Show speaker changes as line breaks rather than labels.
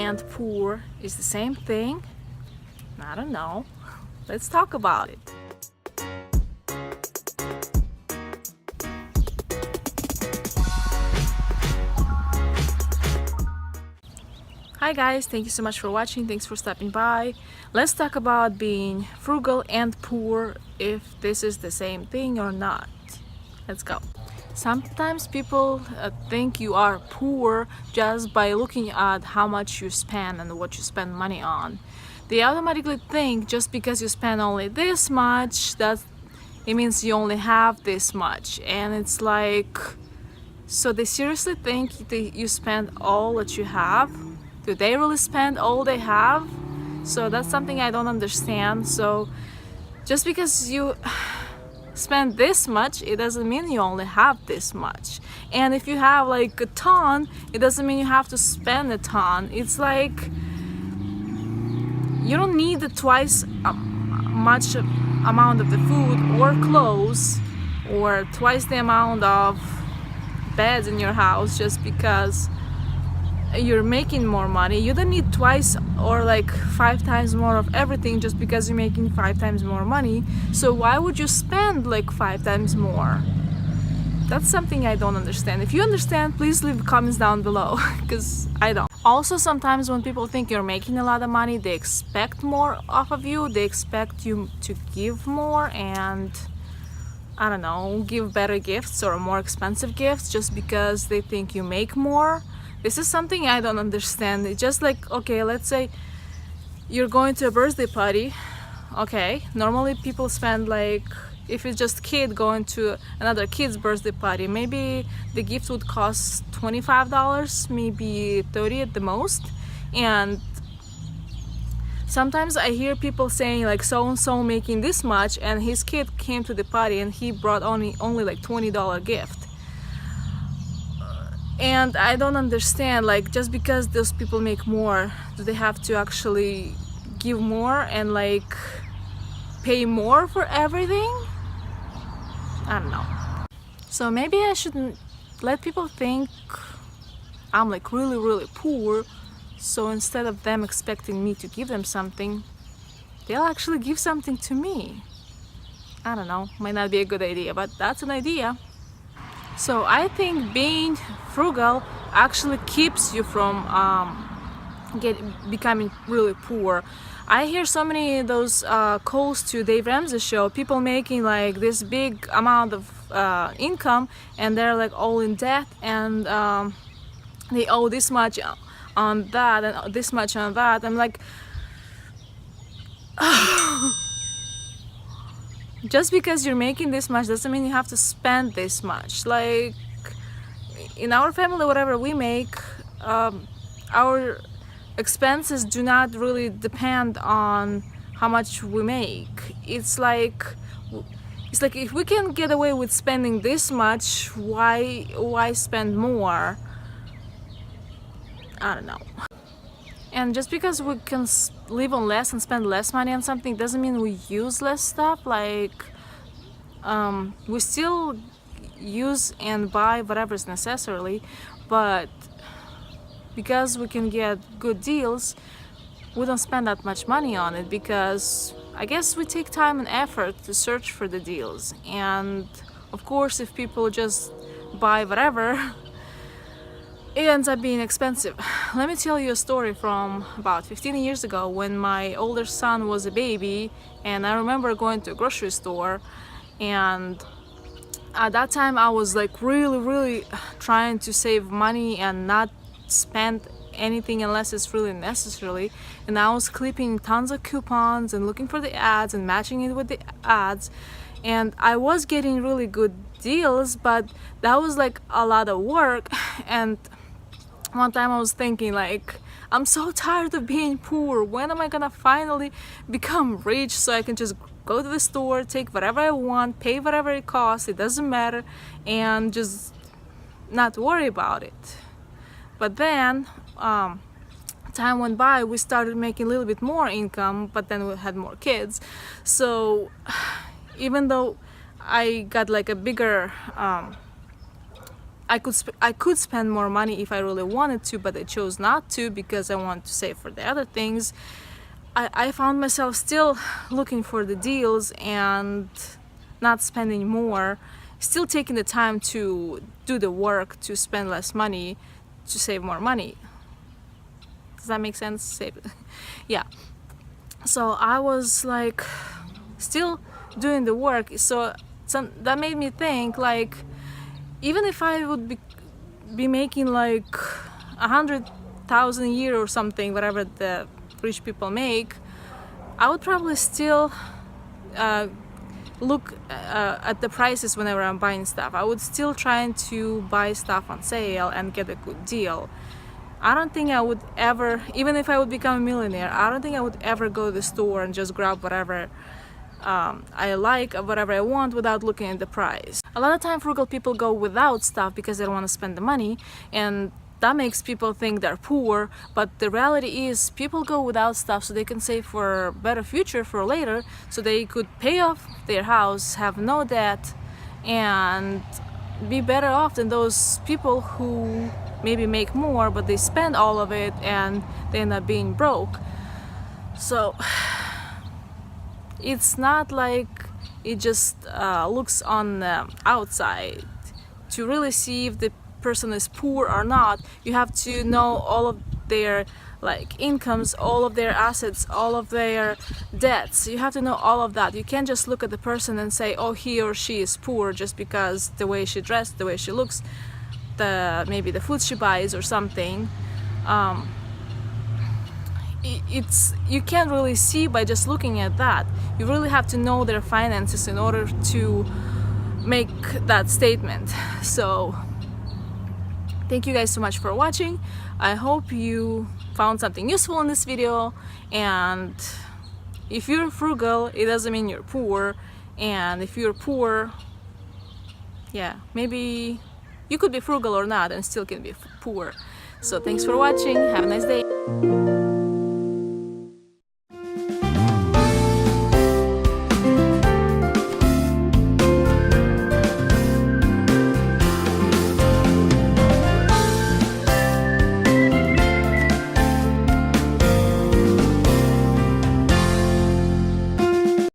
and poor is the same thing? I don't know. Let's talk about it. Hi guys, thank you so much for watching. Thanks for stopping by. Let's talk about being frugal and poor, if this is the same thing or not. Let's go. Sometimes people think you are poor just by looking at how much you spend and what you spend money on. They automatically think just because you spend only this much, that it means you only have this much. And it's like, so they seriously think that you spend all that you have? Do they really spend all they have? So that's something I don't understand. So just because you spend this much, it doesn't mean you only have this much. And if you have like a ton, it doesn't mean you have to spend a ton. It's like you don't need the twice much amount of the food or clothes, or twice the amount of beds in your house just because you're making more money. You don't need twice or like 5 times more of everything just because you're making 5 times more money. So why would you spend like 5 times more? That's something I don't understand. If you understand, please leave comments down below, because I don't. Also, sometimes when people think you're making a lot of money, they expect more off of you. They expect you to give more and, I don't know, give better gifts or more expensive gifts just because they think you make more. This is something I don't understand. It's just like, okay, let's say you're going to a birthday party. Okay, normally people spend like, if it's just kid going to another kid's birthday party, maybe the gift would cost $25, maybe 30 at the most. And sometimes I hear people saying like so-and-so making this much and his kid came to the party and he brought only like $20 gift. And I don't understand, like, just because those people make more, do they have to actually give more and like pay more for everything? I don't know. So maybe I shouldn't let people think I'm like really poor, so instead of them expecting me to give them something, they'll actually give something to me. I don't know, might not be a good idea, but that's an idea. So I think being frugal actually keeps you from becoming really poor. I hear so many of those calls to Dave Ramsey's show, people making like this big amount of income and they're like all in debt, and they owe this much on that and this much on that. I'm like, just because you're making this much doesn't mean you have to spend this much. Like in our family, whatever we make, our expenses do not really depend on how much we make. It's like if we can get away with spending this much, why spend more? I don't know. And just because we can live on less and spend less money on something doesn't mean we use less stuff. Like we still use and buy whatever is necessary, but because we can get good deals, we don't spend that much money on it, because I guess we take time and effort to search for the deals. And of course, if people just buy whatever, it ends up being expensive. Let me tell you a story from about 15 years ago when my older son was a baby, and I remember going to a grocery store, and at that time I was like really trying to save money and not spend anything unless it's really necessary, and I was clipping tons of coupons and looking for the ads and matching it with the ads, and I was getting really good deals, but that was like a lot of work. And one time I was thinking like, I'm so tired of being poor. When am I gonna finally become rich so I can just go to the store, take whatever I want, pay whatever it costs, it doesn't matter, and just not worry about it. But then time went by, we started making a little bit more income, but then we had more kids. So even though I got like a bigger I could spend more money if I really wanted to, but I chose not to because I want to save for the other things. I found myself still looking for the deals and not spending more, still taking the time to do the work to spend less money to save more money. Does that make sense? Save yeah. So I was like still doing the work, so that made me think, like, even if I would be making like 100,000 a year or something, whatever the rich people make, I would probably still look at the prices whenever I'm buying stuff. I would still try to buy stuff on sale and get a good deal. I don't think I would ever, even if I would become a millionaire, I don't think I would ever go to the store and just grab whatever I like, or whatever I want, without looking at the price. A lot of time frugal people go without stuff because they don't want to spend the money, and that makes people think they're poor. But the reality is people go without stuff so they can save for a better future for later, so they could pay off their house, have no debt, and be better off than those people who maybe make more but they spend all of it and they end up being broke. So it's not like it just looks on the outside. To really see if the person is poor or not, you have to know all of their like incomes, all of their assets, all of their debts. You have to know all of that. You can't just look at the person and say, oh, he or she is poor just because the way she dressed, the way she looks, maybe the food she buys or something. You can't really see by just looking at that. You really have to know their finances in order to make that statement. So thank you guys so much for watching. I hope you found something useful in this video, and if you're frugal, it doesn't mean you're poor. And if you're poor, yeah, maybe you could be frugal or not and still can be poor. So thanks for watching. Have a nice day.